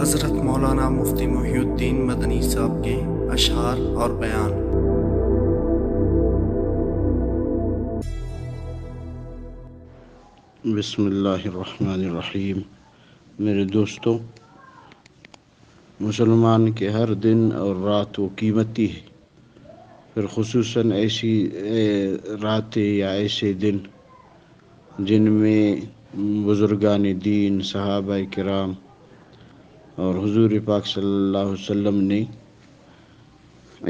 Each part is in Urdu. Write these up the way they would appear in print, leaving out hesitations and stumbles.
حضرت مولانا مفتی محی الدین مدنی صاحب کے اشعار اور بیان۔ بسم اللہ الرحمن الرحیم۔ میرے دوستوں، مسلمان کے ہر دن اور رات وہ قیمتی ہے، پھر خصوصاً ایسی راتیں یا ایسے دن جن میں بزرگان دین، صحابہ کرام اور حضور پاک صلی اللہ علیہ وسلم نے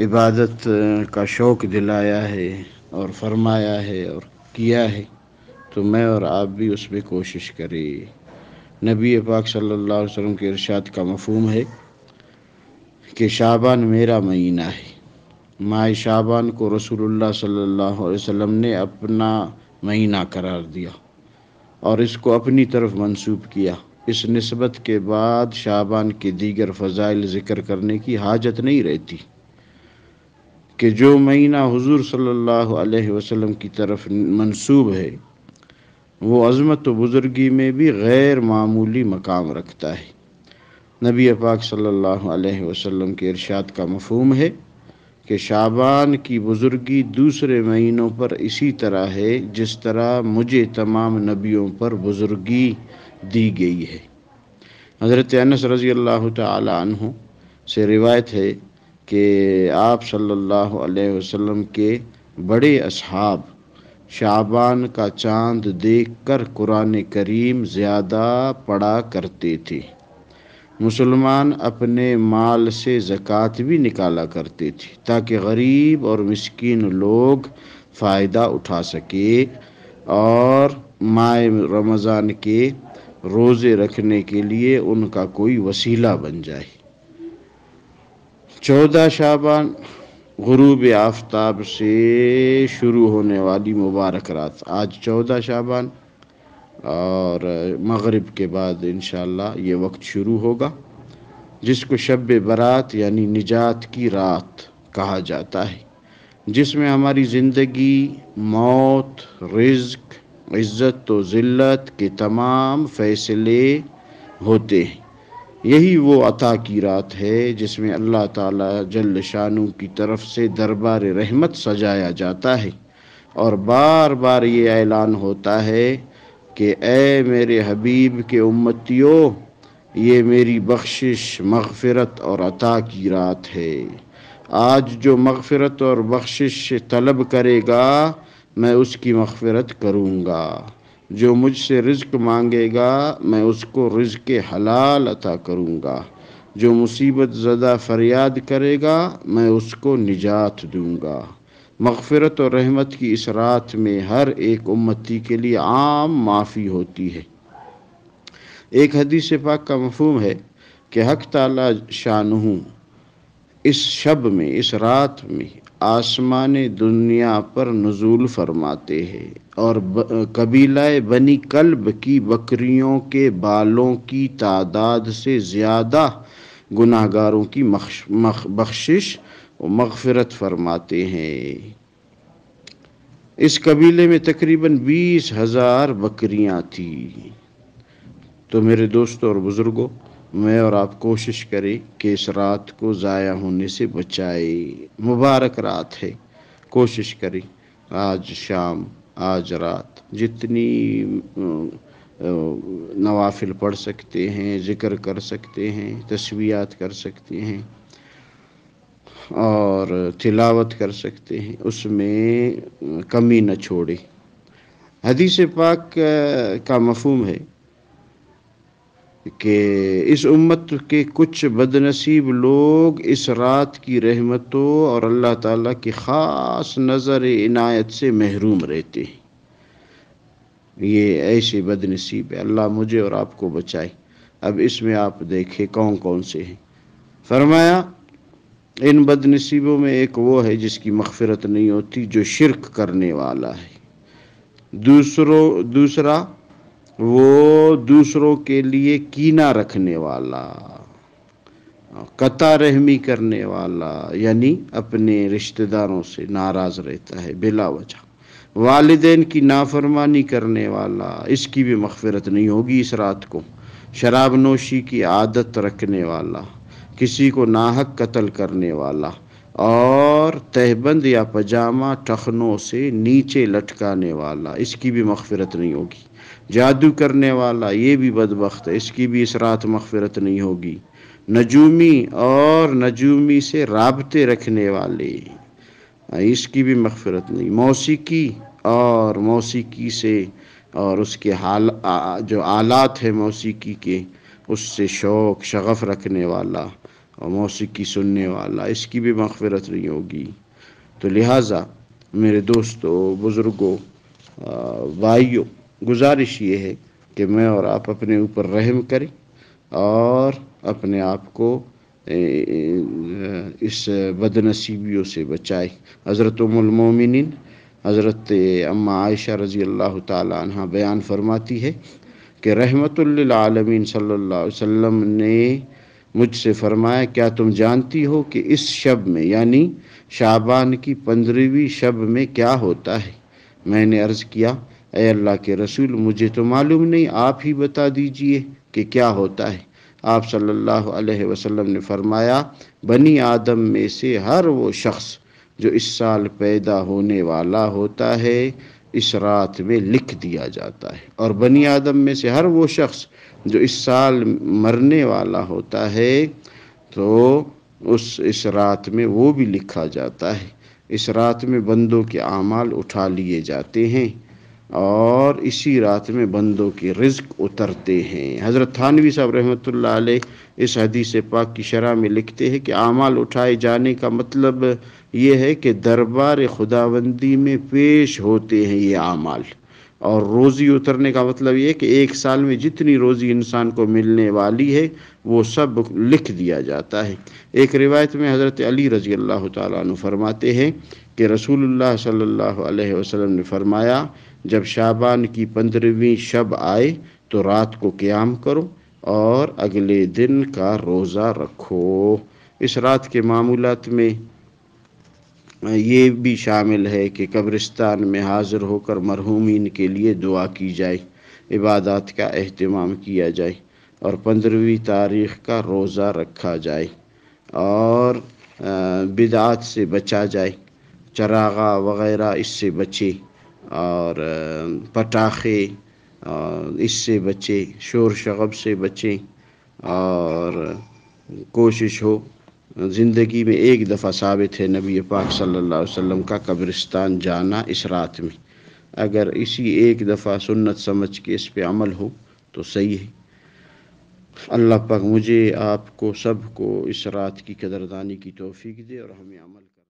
عبادت کا شوق دلایا ہے اور فرمایا ہے اور کیا ہے، تو میں اور آپ بھی اس میں کوشش کریں۔ نبی پاک صلی اللہ علیہ وسلم کے ارشاد کا مفہوم ہے کہ شعبان میرا مہینہ ہے۔ ماہ شعبان کو رسول اللہ صلی اللہ علیہ وسلم نے اپنا مہینہ قرار دیا اور اس کو اپنی طرف منسوب کیا۔ اس نسبت کے بعد شعبان کے دیگر فضائل ذکر کرنے کی حاجت نہیں رہتی کہ جو مہینہ حضور صلی اللہ علیہ وسلم کی طرف منسوب ہے وہ عظمت و بزرگی میں بھی غیر معمولی مقام رکھتا ہے۔ نبی پاک صلی اللہ علیہ وسلم کے ارشاد کا مفہوم ہے کہ شعبان کی بزرگی دوسرے مہینوں پر اسی طرح ہے جس طرح مجھے تمام نبیوں پر بزرگی دی گئی ہے۔ حضرت انس رضی اللہ تعالی عنہ سے روایت ہے کہ آپ صلی اللہ علیہ وسلم کے بڑے اصحاب شعبان کا چاند دیکھ کر قرآن کریم زیادہ پڑھا کرتے تھے۔ مسلمان اپنے مال سے زکوٰۃ بھی نکالا کرتے تھے تاکہ غریب اور مسکین لوگ فائدہ اٹھا سکے اور ماہ رمضان کے روزے رکھنے کے لیے ان کا کوئی وسیلہ بن جائے۔ 14 شعبان غروب آفتاب سے شروع ہونے والی مبارک رات، آج 14 شعبان اور مغرب کے بعد انشاءاللہ یہ وقت شروع ہوگا، جس کو شب برات یعنی نجات کی رات کہا جاتا ہے، جس میں ہماری زندگی، موت، رزق، عزت و ذلت کے تمام فیصلے ہوتے ہیں۔ یہی وہ عطا کی رات ہے جس میں اللہ تعالیٰ جل شانہ کی طرف سے دربار رحمت سجایا جاتا ہے اور بار بار یہ اعلان ہوتا ہے کہ اے میرے حبیب کے امتیوں، یہ میری بخشش، مغفرت اور عطا کی رات ہے۔ آج جو مغفرت اور بخشش طلب کرے گا میں اس کی مغفرت کروں گا، جو مجھ سے رزق مانگے گا میں اس کو رزق حلال عطا کروں گا، جو مصیبت زدہ فریاد کرے گا میں اس کو نجات دوں گا۔ مغفرت اور رحمت کی اس رات میں ہر ایک امتی کے لیے عام معافی ہوتی ہے۔ ایک حدیث پاک کا مفہوم ہے کہ حق تعالی شانہ اس شب میں، اس رات میں آسمان دنیا پر نزول فرماتے ہیں اور قبیلہ بنی کلب کی بکریوں کے بالوں کی تعداد سے زیادہ گناہگاروں کی بخشش و مغفرت فرماتے ہیں۔ اس قبیلے میں تقریباً 20,000 بکریاں تھیں۔ تو میرے دوستوں اور بزرگوں، میں اور آپ کوشش کریں کہ اس رات کو ضائع ہونے سے بچائیں۔ مبارک رات ہے، کوشش کریں آج شام، آج رات جتنی نوافل پڑھ سکتے ہیں، ذکر کر سکتے ہیں، تسبیحات کر سکتے ہیں اور تلاوت کر سکتے ہیں، اس میں کمی نہ چھوڑیں۔ حدیث پاک کا مفہوم ہے کہ اس امت کے کچھ بد نصیب لوگ اس رات کی رحمتوں اور اللہ تعالیٰ کی خاص نظر عنایت سے محروم رہتے ہیں۔ یہ ایسے بد نصیب ہے، اللہ مجھے اور آپ کو بچائے۔ اب اس میں آپ دیکھیں کون کون سے ہیں۔ فرمایا ان بد نصیبوں میں ایک وہ ہے جس کی مغفرت نہیں ہوتی، جو شرک کرنے والا ہے۔ دوسرا وہ دوسروں کے لیے کینہ رکھنے والا، قطع رحمی کرنے والا، یعنی اپنے رشتہ داروں سے ناراض رہتا ہے بلا وجہ، والدین کی نافرمانی کرنے والا، اس کی بھی مغفرت نہیں ہوگی اس رات کو۔ شراب نوشی کی عادت رکھنے والا، کسی کو ناحق قتل کرنے والا، اور تہبند یا پجامہ ٹخنوں سے نیچے لٹکانے والا، اس کی بھی مغفرت نہیں ہوگی۔ جادو کرنے والا یہ بھی بدبخت ہے، اس کی بھی اس رات مغفرت نہیں ہوگی۔ نجومی اور نجومی سے رابطے رکھنے والے، اس کی بھی مغفرت نہیں۔ موسیقی اور موسیقی سے اور اس کے جو آلات ہیں موسیقی کے، اس سے شوق شغف رکھنے والا اور موسیقی سننے والا، اس کی بھی مغفرت نہیں ہوگی۔ تو لہٰذا میرے دوستو، بزرگوں، بھائیوں، گزارش یہ ہے کہ میں اور آپ اپنے اوپر رحم کریں اور اپنے آپ کو اس بد نصیبیوں سے بچائے۔ حضرت ام المومنین حضرت اماں عائشہ رضی اللہ تعالی عنہ بیان فرماتی ہے کہ رحمت للعالمین صلی اللہ علیہ وسلم نے مجھ سے فرمایا، کیا تم جانتی ہو کہ اس شب میں یعنی شعبان کی 15ویں شب میں کیا ہوتا ہے؟ میں نے عرض کیا، اے اللہ کے رسول، مجھے تو معلوم نہیں، آپ ہی بتا دیجئے کہ کیا ہوتا ہے۔ آپ صلی اللہ علیہ وسلم نے فرمایا، بنی آدم میں سے ہر وہ شخص جو اس سال پیدا ہونے والا ہوتا ہے اس رات میں لکھ دیا جاتا ہے، اور بنی آدم میں سے ہر وہ شخص جو اس سال مرنے والا ہوتا ہے تو اس رات میں وہ بھی لکھا جاتا ہے۔ اس رات میں بندوں کے اعمال اٹھا لیے جاتے ہیں اور اسی رات میں بندوں کے رزق اترتے ہیں۔ حضرت تھانوی صاحب رحمۃ اللہ علیہ اس حدیث پاک کی شرح میں لکھتے ہیں کہ اعمال اٹھائے جانے کا مطلب یہ ہے کہ دربار خداوندی میں پیش ہوتے ہیں یہ اعمال، اور روزی اترنے کا مطلب یہ ہے کہ ایک سال میں جتنی روزی انسان کو ملنے والی ہے وہ سب لکھ دیا جاتا ہے۔ ایک روایت میں حضرت علی رضی اللہ تعالیٰ عنہ فرماتے ہیں کہ رسول اللہ صلی اللہ علیہ وسلم نے فرمایا، جب شعبان کی 15ویں شب آئے تو رات کو قیام کرو اور اگلے دن کا روزہ رکھو۔ اس رات کے معمولات میں یہ بھی شامل ہے کہ قبرستان میں حاضر ہو کر مرحومین کے لیے دعا کی جائے، عبادات کا اہتمام کیا جائے، اور 15ویں تاریخ کا روزہ رکھا جائے، اور بدعات سے بچا جائے، چراغاں وغیرہ اس سے بچے، اور پٹاخے اس سے بچے، شور شغب سے بچیں، اور کوشش ہو زندگی میں ایک دفعہ ثابت ہے نبی پاک صلی اللہ علیہ وسلم کا قبرستان جانا اس رات میں، اگر اسی ایک دفعہ سنت سمجھ کے اس پہ عمل ہو تو صحیح ہے۔ اللہ پاک مجھے، آپ کو، سب کو اس رات کی قدردانی کی توفیق دے اور ہمیں عمل